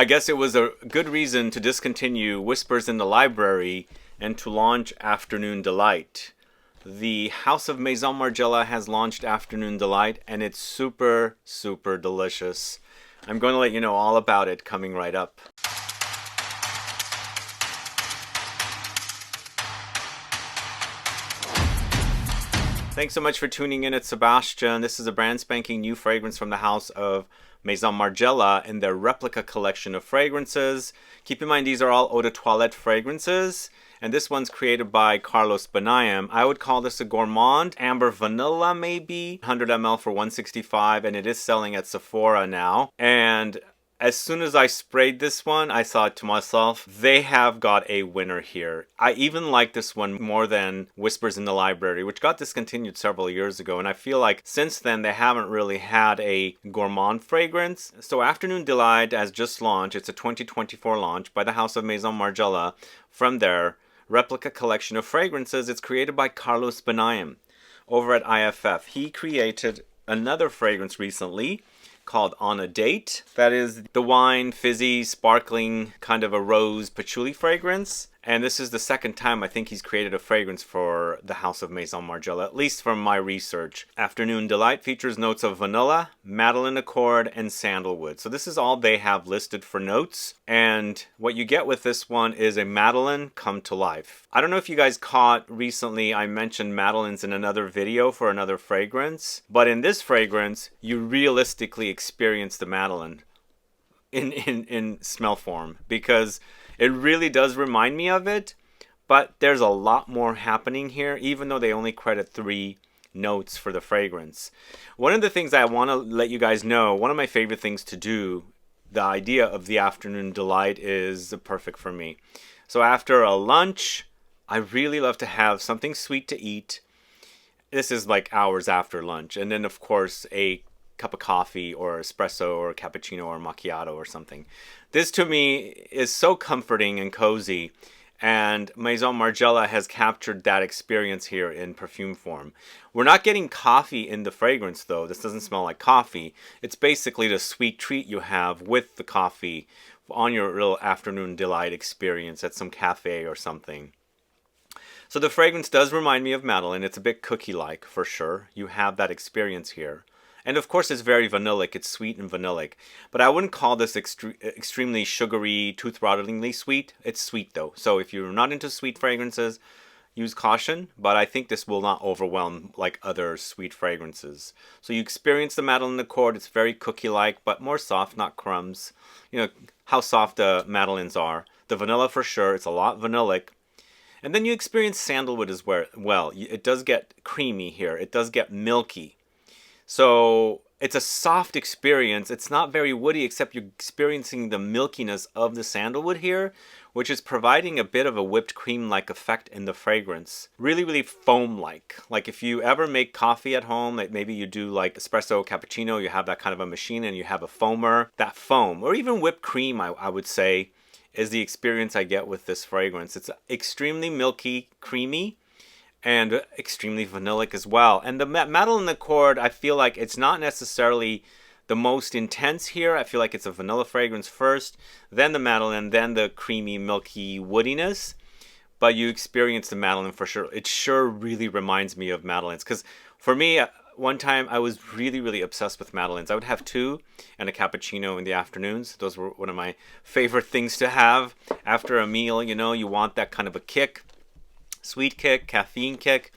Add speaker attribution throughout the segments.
Speaker 1: I guess it was a good reason to discontinue Whispers in the Library and to launch Afternoon Delight. The House of Maison Margiela has launched Afternoon Delight, and it's super, super delicious. I'm going to let you know all about it coming right up. Thanks so much for tuning in. It's Sebastian. This is a brand spanking new fragrance from the house of Maison Margiela in their Replica collection of fragrances. Keep in mind these are all Eau De Toilette fragrances, and this one's created by Carlos Benaim. I would call this a Gourmand Amber Vanilla, maybe 100 ml for $165, and it is selling at Sephora now. And as soon as I sprayed this one, I thought to myself, they have got a winner here. I even like this one more than Whispers in the Library, which got discontinued several years ago. And I feel like since then, they haven't really had a gourmand fragrance. So Afternoon Delight has just launched. It's a 2024 launch by the House of Maison Margiela from their Replica collection of fragrances. It's created by Carlos Benaim over at IFF. He created another fragrance recently called On a Date. That is the wine, fizzy, sparkling, kind of a rose patchouli fragrance. And this is the second time I think he's created a fragrance for the House of Maison Margiela, at least from my research. Afternoon Delight features notes of vanilla, Madeleine Accord, and Sandalwood. So this is all they have listed for notes. And what you get with this one is a Madeleine come to life. I don't know if you guys caught recently, I mentioned Madeleines in another video for another fragrance. But in this fragrance, you realistically experience the Madeleine in smell form, because it really does remind me of it, but there's a lot more happening here, even though they only credit 3 notes for the fragrance. One of the things I want to let you guys know, one of my favorite things to do, the idea of the Afternoon Delight is perfect for me. So after a lunch, I really love to have something sweet to eat. This is like hours after lunch. And then, of course, a cup of coffee or espresso or cappuccino or macchiato or something. This to me is so comforting and cozy, and Maison Margiela has captured that experience here in perfume form. We're not getting coffee in the fragrance though. This doesn't smell like coffee. It's basically the sweet treat you have with the coffee on your little Afternoon Delight experience at some cafe or something. So the fragrance does remind me of Madeleine. It's a bit cookie-like for sure. You have that experience here. And of course it's very vanillic, it's sweet and vanillic. But I wouldn't call this extremely sugary, tooth-rottlingly sweet. It's sweet though. So if you're not into sweet fragrances, use caution. But I think this will not overwhelm like other sweet fragrances. So you experience the Madeleine Accord. It's very cookie-like, but more soft, not crumbs. You know how soft the Madeleines are. The vanilla for sure, it's a lot vanillic. And then you experience Sandalwood as well. It does get creamy here. It does get milky. So it's a soft experience. It's not very woody, except you're experiencing the milkiness of the sandalwood here, which is providing a bit of a whipped cream-like effect in the fragrance. Really, really foam-like. Like if you ever make coffee at home, like maybe you do like espresso, cappuccino, you have that kind of a machine and you have a foamer. That foam, or even whipped cream, I would say, is the experience I get with this fragrance. It's extremely milky, creamy, and extremely vanillic as well. And the Madeleine Accord, I feel like it's not necessarily the most intense here. I feel like it's a vanilla fragrance first, then the Madeleine, then the creamy, milky woodiness. But you experience the Madeleine for sure. It sure really reminds me of Madeleines. Because for me, one time I was really, really obsessed with Madeleines. I would have 2 and a cappuccino in the afternoons. Those were one of my favorite things to have after a meal. You know, you want that kind of a kick. Sweet kick, caffeine kick,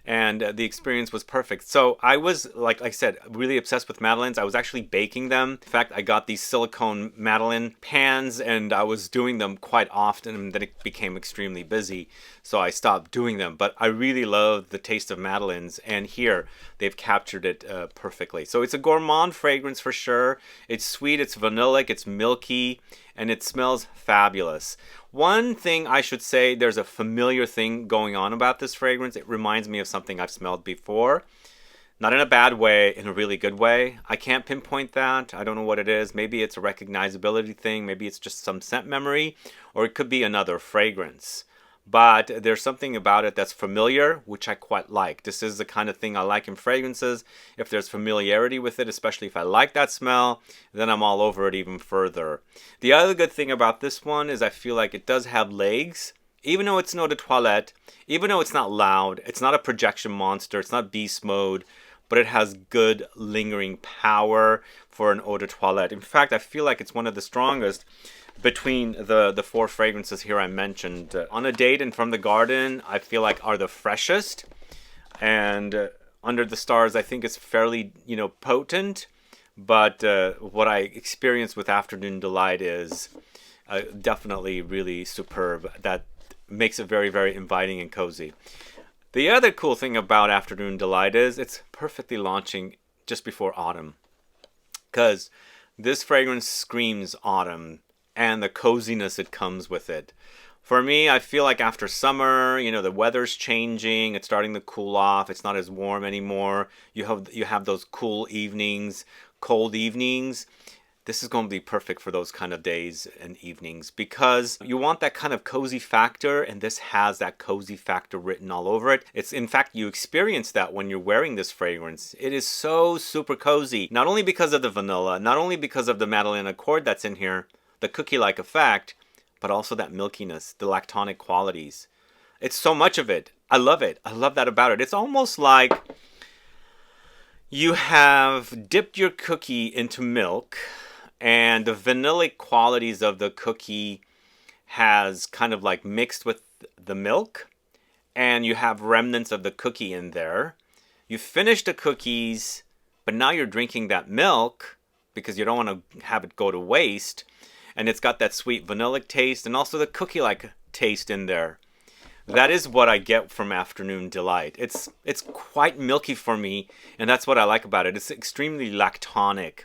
Speaker 1: and the experience was perfect. So I was, like I said, really obsessed with Madeleines. I was actually baking them. In fact, I got these silicone Madeleine pans and I was doing them quite often, and then it became extremely busy, so I stopped doing them. But I really love the taste of Madeleines, and here they've captured it perfectly. So it's a gourmand fragrance for sure. It's sweet, it's vanillic, it's milky, and it smells fabulous. One thing I should say, there's a familiar thing going on about this fragrance. It reminds me of something I've smelled before. Not in a bad way, in a really good way. I can't pinpoint that. I don't know what it is. Maybe it's a recognizability thing. Maybe it's just some scent memory. Or it could be another fragrance. but there's something about it that's familiar, which I quite like. This is the kind of thing I like in fragrances. If there's familiarity with it, especially if I like that smell, then I'm all over it even further. The other good thing about this one is I feel like it does have legs. Even though it's an Eau De Toilette, even though it's not loud, it's not a projection monster, it's not beast mode, but it has good lingering power for an Eau De Toilette. In fact, I feel like it's one of the strongest between the four fragrances here I mentioned. On a Date and From the Garden, I feel like are the freshest. And Under the Stars, I think it's fairly, potent. But what I experienced with Afternoon Delight is definitely really superb. That makes it very, very inviting and cozy. The other cool thing about Afternoon Delight is it's perfectly launching just before autumn. Because this fragrance screams autumn and the coziness it comes with it. For me, I feel like after summer, the weather's changing, it's starting to cool off, it's not as warm anymore. You have those cool evenings, cold evenings. This is going to be perfect for those kind of days and evenings because you want that kind of cozy factor, and this has that cozy factor written all over it. It's, in fact, you experience that when you're wearing this fragrance. It is so super cozy, not only because of the vanilla, not only because of the Madeleine accord that's in here, the cookie-like effect, but also that milkiness, the lactonic qualities. It's so much of it. I love it. I love that about it. It's almost like you have dipped your cookie into milk, and the vanillic qualities of the cookie has kind of like mixed with the milk, and you have remnants of the cookie in there. You finish the cookies, but now you're drinking that milk because you don't want to have it go to waste, and it's got that sweet vanillic taste and also the cookie-like taste in there. That is what I get from Afternoon Delight. It's quite milky for me, and that's what I like about it. It's extremely lactonic.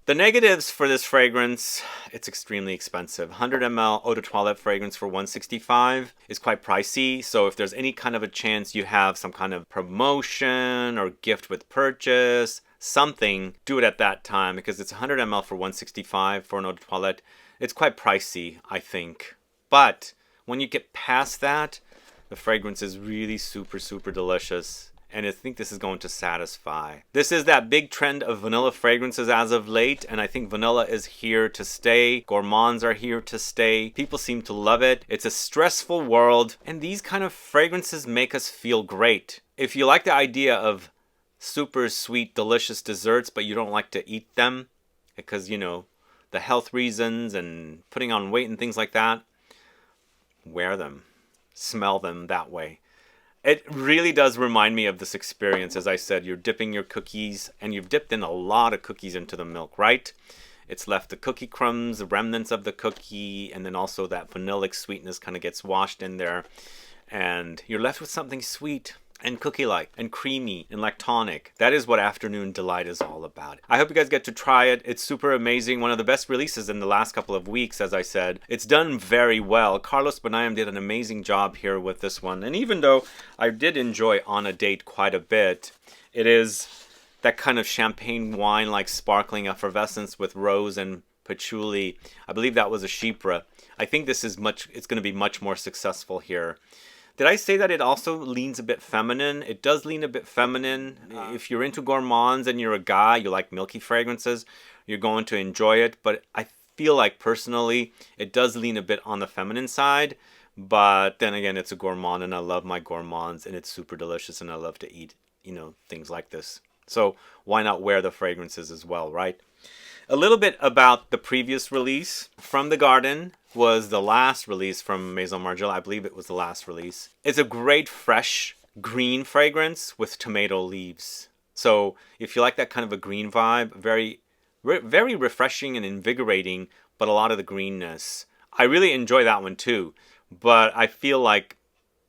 Speaker 1: The negatives for this fragrance, it's extremely expensive. 100 ml Eau De Toilette fragrance for $165 is quite pricey. So if there's any kind of a chance you have some kind of promotion or gift with purchase, something, do it at that time because it's 100 ml for $165 for an Eau De Toilette. It's quite pricey, I think. But when you get past that, the fragrance is really super, super delicious. And I think this is going to satisfy. This is that big trend of vanilla fragrances as of late, and I think vanilla is here to stay. Gourmands are here to stay. People seem to love it. It's a stressful world, and these kind of fragrances make us feel great. If you like the idea of super sweet, delicious desserts, but you don't like to eat them, because, the health reasons and putting on weight and things like that, wear them. Smell them that way. It really does remind me of this experience. As I said, you're dipping your cookies, and you've dipped in a lot of cookies into the milk, right? It's left the cookie crumbs, the remnants of the cookie, and then also that vanillic sweetness kind of gets washed in there. And you're left with something sweet and cookie-like and creamy and lactonic. That is what Afternoon Delight is all about. I hope you guys get to try it. It's super amazing. One of the best releases in the last couple of weeks, as I said. It's done very well. Carlos Benaim did an amazing job here with this one. And even though I did enjoy On a Date quite a bit, it is that kind of champagne wine-like sparkling effervescence with rose and patchouli. I believe that was a Chypre. I think this is it's going to be much more successful here. Did I say that it also leans a bit feminine? It does lean a bit feminine. If you're into gourmands and you're a guy, you like milky fragrances, you're going to enjoy it. But I feel like personally, it does lean a bit on the feminine side. But then again, it's a gourmand, and I love my gourmands, and it's super delicious, and I love to eat, things like this. So why not wear the fragrances as well, right? A little bit about the previous release. From the Garden was the last release from Maison Margiela. I believe it was the last release. It's a great fresh green fragrance with tomato leaves. So if you like that kind of a green vibe, very refreshing and invigorating, but a lot of the greenness. I really enjoy that one too, but I feel like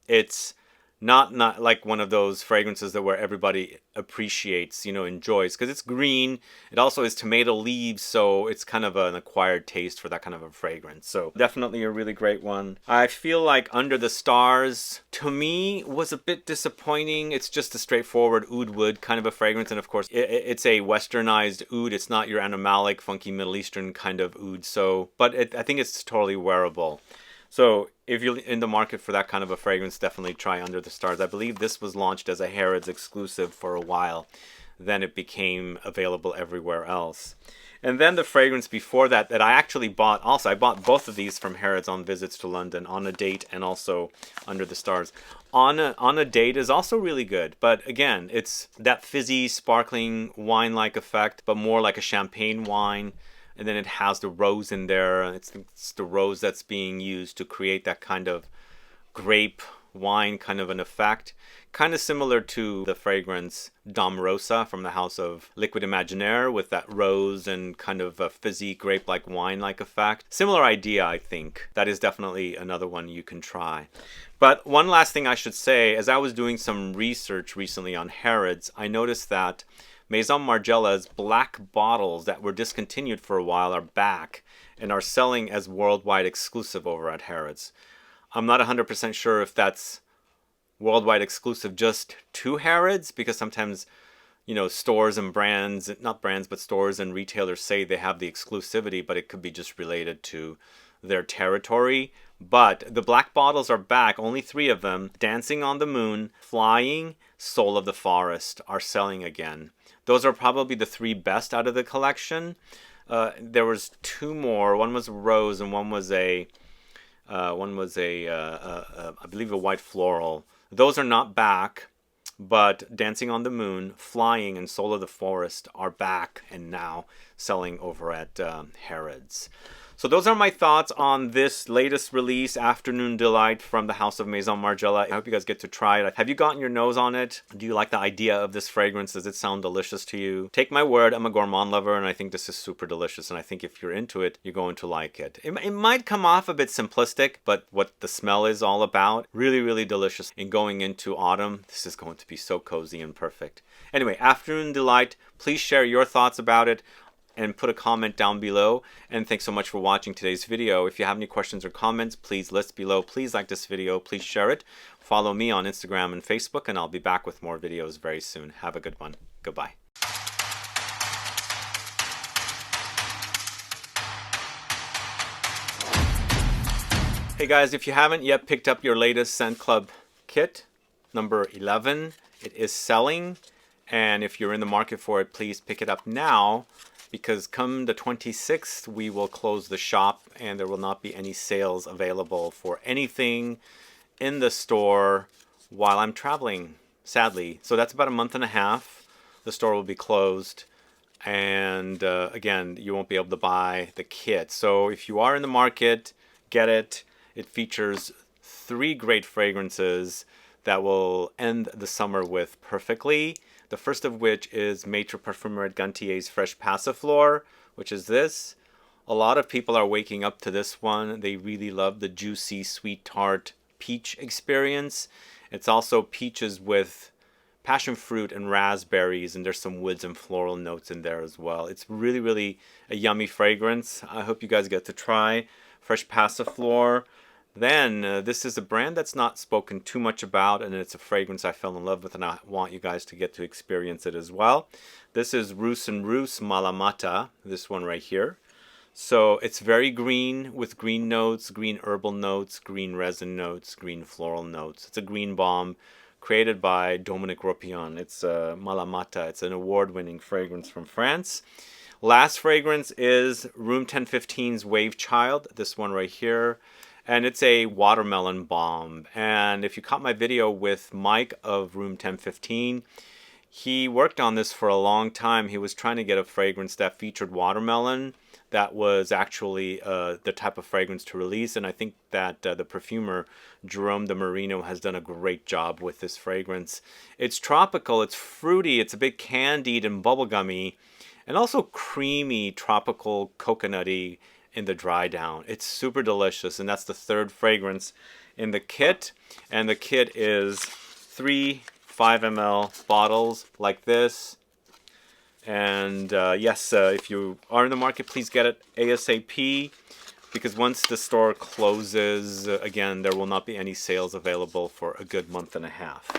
Speaker 1: it's not like one of those fragrances that where everybody appreciates, enjoys, because it's green. It also is tomato leaves, so it's kind of an acquired taste for that kind of a fragrance. So definitely a really great one. I feel like Under the Stars, to me, was a bit disappointing. It's just a straightforward oud wood kind of a fragrance, and of course, it's a westernized oud. It's not your animalic, funky Middle Eastern kind of oud. So, but I think it's totally wearable. So if you're in the market for that kind of a fragrance, definitely try Under the Stars. I believe this was launched as a Harrods exclusive for a while. Then it became available everywhere else. And then the fragrance before that I actually bought also. I bought both of these from Harrods on visits to London, On a Date and also Under the Stars. On a Date is also really good. But again, it's that fizzy, sparkling wine-like effect, but more like a champagne wine. And then it has the rose in there. It's the rose that's being used to create that kind of grape wine kind of an effect. Kind of similar to the fragrance Dom Rosa from the house of Liquid Imaginaire with that rose and kind of a fizzy grape-like wine-like effect. Similar idea, I think. That is definitely another one you can try. But one last thing I should say, as I was doing some research recently on Harrods, I noticed that Maison Margiela's black bottles that were discontinued for a while are back and are selling as worldwide exclusive over at Harrods. I'm not 100% sure if that's worldwide exclusive just to Harrods, because sometimes, you know, stores and brands, not brands, but stores and retailers say they have the exclusivity, but it could be just related to their territory. But the black bottles are back, only 3 of them. Dancing on the Moon, Flying, Soul of the Forest are selling again. Those are probably the 3 best out of the collection. There was 2 more. One was Rose and one was I believe a white floral. Those are not back, but Dancing on the Moon, Flying, and Soul of the Forest are back and now selling over at Harrods. So those are my thoughts on this latest release, Afternoon Delight from the house of Maison Margiela. I hope you guys get to try it. Have you gotten your nose on it? Do you like the idea of this fragrance? Does it sound delicious to you? Take my word, I'm a gourmand lover and I think this is super delicious. And I think if you're into it, you're going to like it. It might come off a bit simplistic, but what the smell is all about, really, really delicious. And going into autumn, this is going to be so cozy and perfect. Anyway, Afternoon Delight, please share your thoughts about it and put a comment down below. And thanks so much for watching today's video. If you have any questions or comments, please list below. Please like this video. Please share it. Follow me on Instagram and Facebook, and I'll be back with more videos very soon. Have a good one. Goodbye. Hey guys, if you haven't yet picked up your latest Scent Club kit, number 11, it is selling. And if you're in the market for it, please pick it up now, because come the 26th, we will close the shop and there will not be any sales available for anything in the store while I'm traveling, sadly. So that's about a month and a half. The store will be closed. And again, you won't be able to buy the kit. So if you are in the market, get it. It features 3 great fragrances that will end the summer with perfectly. The first of which is Maître Parfumeur Gantier's Fresh Passiflore, which is this. A lot of people are waking up to this one. They really love the juicy, sweet, tart peach experience. It's also peaches with passion fruit and raspberries, and there's some woods and floral notes in there as well. It's really, really a yummy fragrance. I hope you guys get to try Fresh Passiflore. Then, this is a brand that's not spoken too much about, and it's a fragrance I fell in love with, and I want you guys to get to experience it as well. This is Rus and Rus Malamata, this one right here. So it's very green, with green notes, green herbal notes, green resin notes, green floral notes. It's a green bomb created by Dominique Ropion. It's Malamata. It's an award-winning fragrance from France. Last fragrance is Room 1015's Wave Child, this one right here. And it's a watermelon bomb. And if you caught my video with Mike of Room 1015, he worked on this for a long time. He was trying to get a fragrance that featured watermelon. That was actually the type of fragrance to release. And I think that the perfumer, Jerome de Marino, has done a great job with this fragrance. It's tropical, it's fruity, it's a bit candied and bubblegummy, and also creamy, tropical, coconutty in the dry down. It's super delicious, and that's the 3rd fragrance in the kit. And the kit is 3 5 ml bottles like this. And yes, if you are in the market, please get it ASAP, because once the store closes, again, there will not be any sales available for a good month and a half.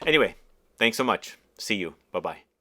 Speaker 1: Anyway, thanks so much. See you. Bye-bye.